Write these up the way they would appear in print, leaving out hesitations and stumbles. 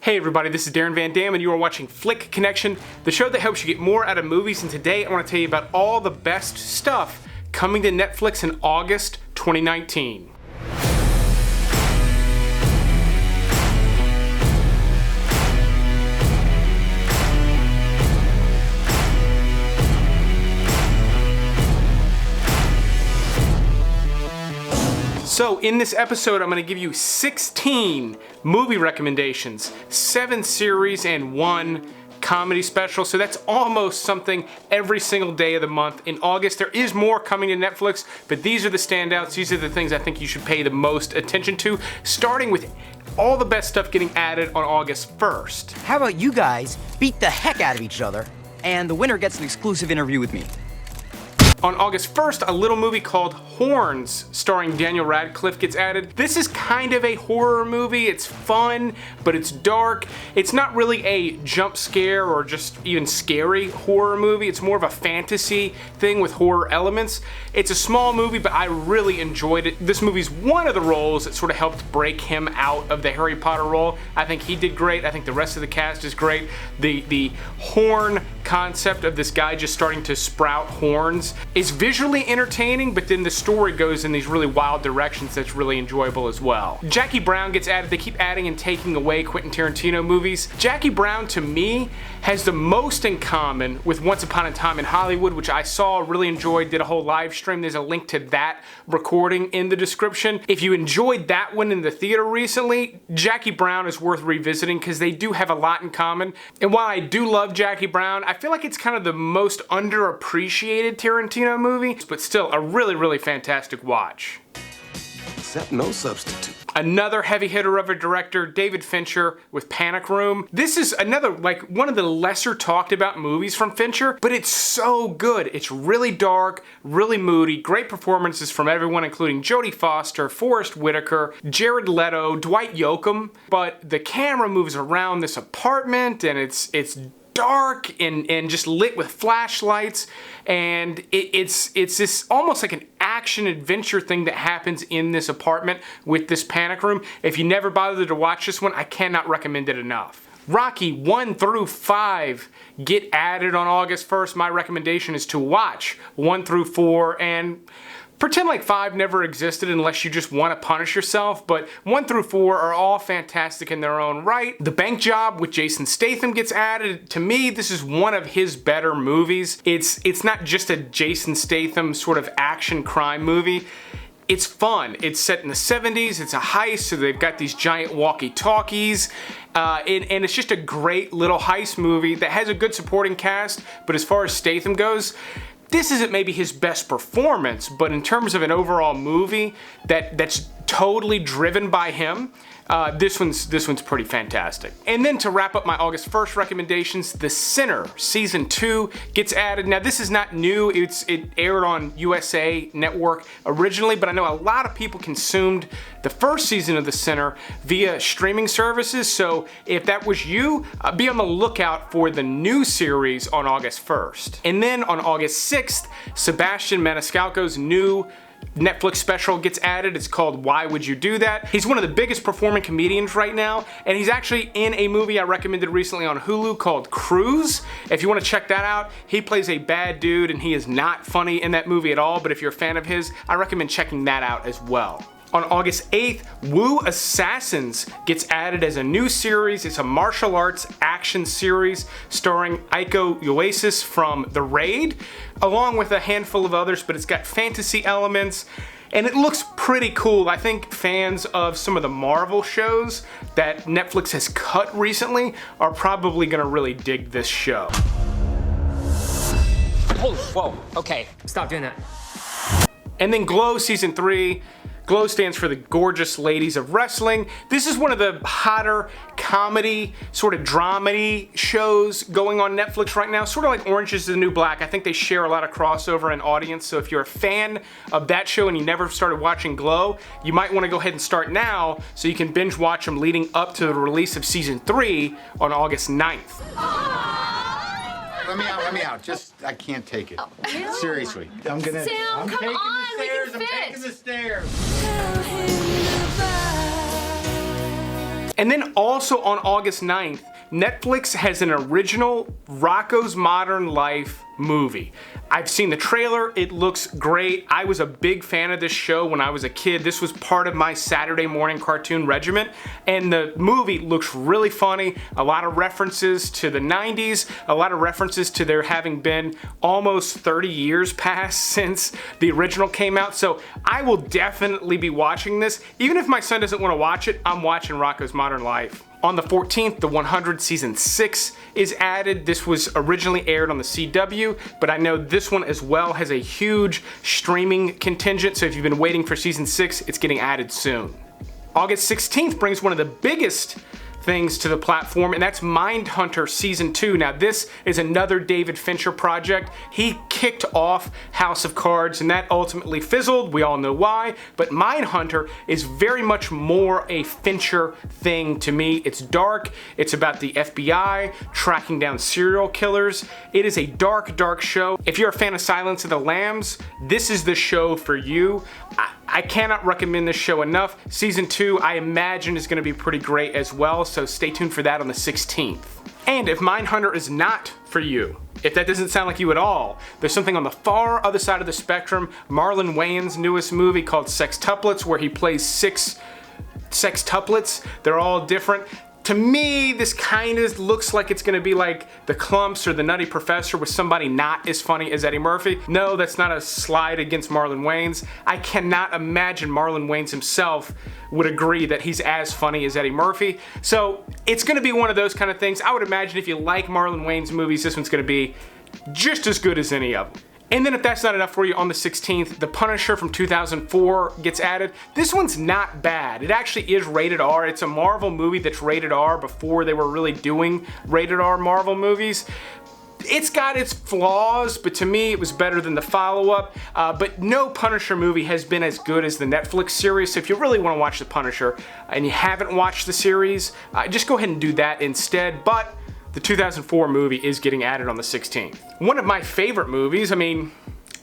Hey everybody, this is Darren Van Dam and you are watching Flick Connection, the show that helps you get more out of movies, and today I want to tell you about all the best stuff coming to Netflix in August 2019. So in this episode, I'm going to give you 16 movie recommendations, 7 series, and 1 comedy special. So that's almost something every single day of the month. In August, there is more coming to Netflix, but these are the standouts. These are the things I think you should pay the most attention to, starting with all the best stuff getting added on August 1st. How about you guys beat the heck out of each other, and the winner gets an exclusive interview with me. On August 1st, a little movie called Horns, starring Daniel Radcliffe, gets added. This is kind of a horror movie. It's fun, but it's dark. It's not really a jump scare or just even scary horror movie. It's more of a fantasy thing with horror elements. It's a small movie, but I really enjoyed it. This movie's one of the roles that sort of helped break him out of the Harry Potter role. I think he did great. I think the rest of the cast is great. The horn concept of this guy just starting to sprout horns is visually entertaining, but then the story goes in these really wild directions that's really enjoyable as well. Jackie Brown gets added. They keep adding and taking away Quentin Tarantino movies. Jackie Brown, to me, has the most in common with Once Upon a Time in Hollywood, which I saw, really enjoyed, did a whole live stream. There's a link to that recording in the description. If you enjoyed that one in the theater recently, Jackie Brown is worth revisiting because they do have a lot in common. And while I do love Jackie Brown, I feel like it's kind of the most underappreciated Tarantino movie, but still a really, really fantastic watch. Except no substitute. Another heavy hitter of a director, David Fincher, with Panic Room. This is another, like, one of the lesser talked about movies from Fincher, but it's so good. It's really dark, really moody, great performances from everyone, including Jodie Foster, Forrest Whitaker, Jared Leto, Dwight Yoakam. But the camera moves around this apartment, and it's dark and just lit with flashlights, and it's this almost like an action adventure thing that happens in this apartment with this Panic Room. If you never bothered to watch this one, I cannot recommend it enough. Rocky 1 through 5 get added on August 1st. My recommendation is to watch 1 through 4 and pretend like 5 never existed unless you just want to punish yourself, but 1 through 4 are all fantastic in their own right. The Bank Job with Jason Statham gets added. To me, this is one of his better movies. It's not just a Jason Statham sort of action crime movie. It's fun. It's set in the 70s. It's a heist, so they've got these giant walkie-talkies. And it's just a great little heist movie that has a good supporting cast, but as far as Statham goes, this isn't maybe his best performance, but in terms of an overall movie that's totally driven by him, this one's pretty fantastic. And then to wrap up my August 1st recommendations, The Sinner Season 2 gets added. Now this is not new, it aired on USA Network originally, but I know a lot of people consumed the first season of The Sinner via streaming services, so if that was you, be on the lookout for the new series on August 1st. And then on August 6th, Sebastian Maniscalco's new Netflix special gets added. It's called Why Would You Do That? He's one of the biggest performing comedians right now, and he's actually in a movie I recommended recently on Hulu called Cruise. If you want to check that out, he plays a bad dude and he is not funny in that movie at all, but if you're a fan of his, I recommend checking that out as well. On August 8th, Wu Assassins gets added as a new series. It's a martial arts action series starring Iko Uwais from The Raid, along with a handful of others, but it's got fantasy elements, and it looks pretty cool. I think fans of some of the Marvel shows that Netflix has cut recently are probably gonna really dig this show. Holy, whoa, okay, stop doing that. And then Glow Season 3. Glow stands for the Gorgeous Ladies of Wrestling. This is one of the hotter comedy, sort of dramedy shows going on Netflix right now, sort of like Orange is the New Black. I think they share a lot of crossover in audience, so if you're a fan of that show and you never started watching Glow, you might want to go ahead and start now so you can binge watch them leading up to the release of Season 3 on August 9th. Let me out. Just, I can't take it. Oh, Seriously. I'm Sam, come taking on, the stairs. we can fit. I'm taking the stairs. And then also on August 9th, Netflix has an original Rocko's Modern Life movie. I've seen the trailer, it looks great. I was a big fan of this show when I was a kid. This was part of my Saturday morning cartoon regiment, and the movie looks really funny. A lot of references to the 90s, a lot of references to there having been almost 30 years passed since the original came out, so I will definitely be watching this. Even if my son doesn't want to watch it, I'm watching Rocko's Modern Life. On the 14th, The 100 Season 6 is added. This was originally aired on the CW, but I know this one as well has a huge streaming contingent, so if you've been waiting for Season 6, it's getting added soon. August 16th brings one of the biggest things to the platform, and that's Mindhunter Season 2. Now this is another David Fincher project. He kicked off House of Cards and that ultimately fizzled, we all know why, but Mindhunter is very much more a Fincher thing to me. It's dark, it's about the FBI tracking down serial killers. It is a dark, dark show. If you're a fan of Silence of the Lambs, this is the show for you. I cannot recommend this show enough. Season 2, I imagine, is going to be pretty great as well, so stay tuned for that on the 16th. And if Mindhunter is not for you, if that doesn't sound like you at all, there's something on the far other side of the spectrum. Marlon Wayans' newest movie called Sextuplets, where he plays 6 sextuplets. They're all different. To me, this kind of looks like it's gonna be like The Clumps or The Nutty Professor with somebody not as funny as Eddie Murphy. No, that's not a slide against Marlon Wayans. I cannot imagine Marlon Wayans himself would agree that he's as funny as Eddie Murphy. So it's gonna be one of those kind of things. I would imagine if you like Marlon Wayans movies, this one's gonna be just as good as any of them. And then if that's not enough for you, on the 16th, The Punisher from 2004 gets added. This one's not bad. It actually is rated R. It's a Marvel movie that's rated R before they were really doing rated R Marvel movies. It's got its flaws, but to me it was better than the follow-up. But no Punisher movie has been as good as the Netflix series, so if you really want to watch The Punisher and you haven't watched the series, just go ahead and do that instead. But the 2004 movie is getting added on the 16th. One of my favorite movies, I mean,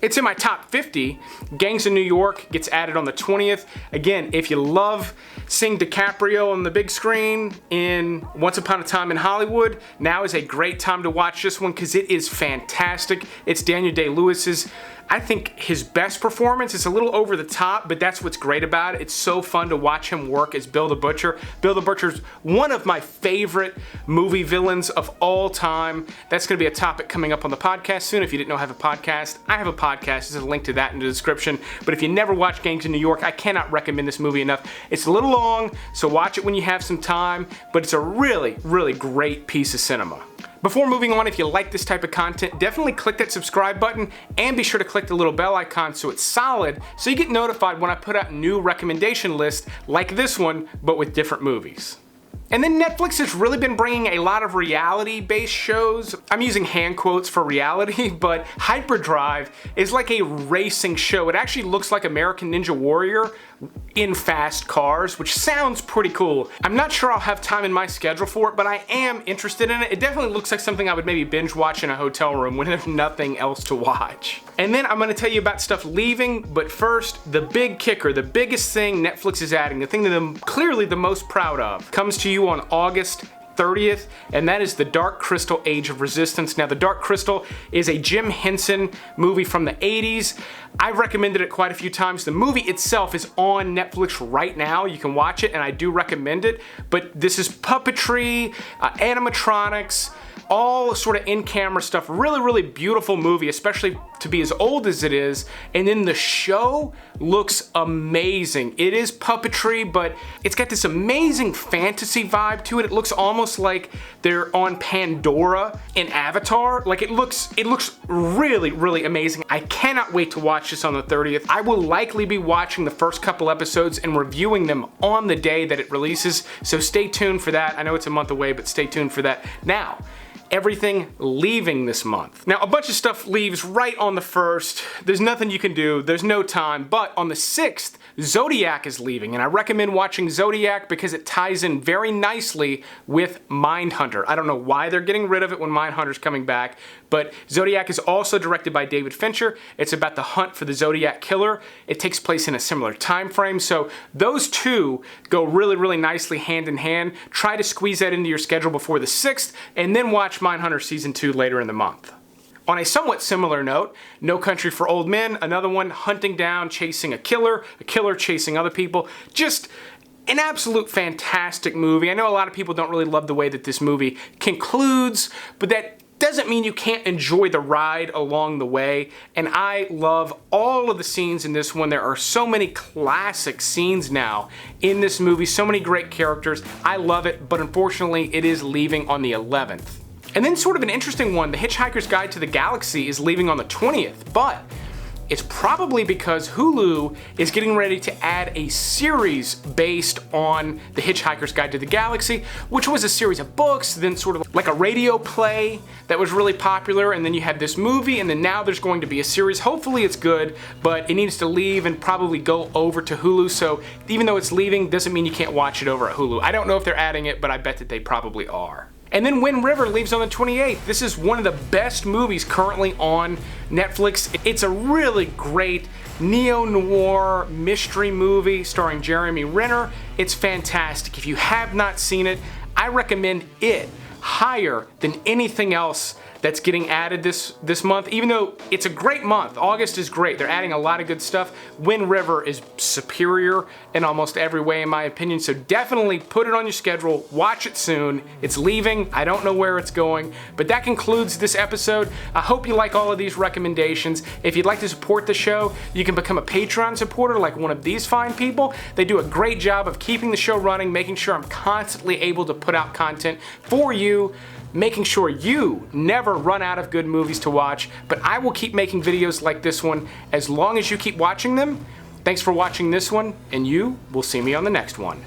it's in my top 50. Gangs of New York gets added on the 20th. Again, if you love seeing DiCaprio on the big screen in Once Upon a Time in Hollywood, now is a great time to watch this one because it is fantastic. It's Daniel Day-Lewis's, I think, his best performance. It's a little over the top, but that's what's great about it. It's so fun to watch him work as Bill the Butcher. Bill the Butcher's one of my favorite movie villains of all time. That's going to be a topic coming up on the podcast soon. If you didn't know I have a podcast, I have a podcast. There's a link to that in the description. But if you never watched Gangs of New York, I cannot recommend this movie enough. It's a little long, so watch it when you have some time, but it's a really, really great piece of cinema. Before moving on, if you like this type of content, definitely click that subscribe button and be sure to click the little bell icon so it's solid so you get notified when I put out new recommendation lists like this one, but with different movies. And then Netflix has really been bringing a lot of reality-based shows. I'm using hand quotes for reality, but Hyperdrive is like a racing show. It actually looks like American Ninja Warrior in fast cars, which sounds pretty cool. I'm not sure I'll have time in my schedule for it, but I am interested in it. It definitely looks like something I would maybe binge watch in a hotel room when there's nothing else to watch. And then I'm gonna tell you about stuff leaving, but first, the big kicker, the biggest thing Netflix is adding, the thing that I'm clearly the most proud of, comes to you on August 30th, and that is The Dark Crystal: Age of Resistance. Now, The Dark Crystal is a Jim Henson movie from the 80s. I've recommended it quite a few times. The movie itself is on Netflix right now. You can watch it, and I do recommend it, but this is puppetry, animatronics, all sort of in-camera stuff. Really, really beautiful movie, especially to be as old as it is. And then the show looks amazing. It is puppetry, but it's got this amazing fantasy vibe to it. It looks almost like they're on Pandora in Avatar. Like it looks really, really amazing. I cannot wait to watch this on the 30th. I will likely be watching the first couple episodes and reviewing them on the day that it releases. So stay tuned for that. I know it's a month away, but stay tuned for that. Now, everything leaving this month. Now, a bunch of stuff leaves right on the 1st. There's nothing you can do. There's no time. But on the 6th, Zodiac is leaving, and I recommend watching Zodiac because it ties in very nicely with Mindhunter. I don't know why they're getting rid of it when Mindhunter's coming back, but Zodiac is also directed by David Fincher. It's about the hunt for the Zodiac killer. It takes place in a similar time frame, so those two go really, really nicely hand in hand. Try to squeeze that into your schedule before the 6th, and then watch Mindhunter Season 2 later in the month. On a somewhat similar note, No Country for Old Men, another one, hunting down, chasing a killer chasing other people. Just an absolute fantastic movie. I know a lot of people don't really love the way that this movie concludes, but that doesn't mean you can't enjoy the ride along the way. And I love all of the scenes in this one. There are so many classic scenes now in this movie, so many great characters. I love it, but unfortunately it is leaving on the 11th. And then sort of an interesting one, The Hitchhiker's Guide to the Galaxy is leaving on the 20th, but it's probably because Hulu is getting ready to add a series based on The Hitchhiker's Guide to the Galaxy, which was a series of books, then sort of like a radio play that was really popular, and then you had this movie, and then now there's going to be a series. Hopefully it's good, but it needs to leave and probably go over to Hulu, so even though it's leaving, doesn't mean you can't watch it over at Hulu. I don't know if they're adding it, but I bet that they probably are. And then Wind River leaves on the 28th. This is one of the best movies currently on Netflix. It's a really great neo-noir mystery movie starring Jeremy Renner. It's fantastic. If you have not seen it, I recommend it higher than anything else that's getting added this month. Even though it's a great month, August is great. They're adding a lot of good stuff. Wind River is superior in almost every way in my opinion, so definitely put it on your schedule, watch it soon. It's leaving, I don't know where it's going, but that concludes this episode. I hope you like all of these recommendations. If you'd like to support the show, you can become a Patreon supporter like one of these fine people. They do a great job of keeping the show running, making sure I'm constantly able to put out content for you, making sure you never run out of good movies to watch, but I will keep making videos like this one as long as you keep watching them. Thanks for watching this one, and you will see me on the next one.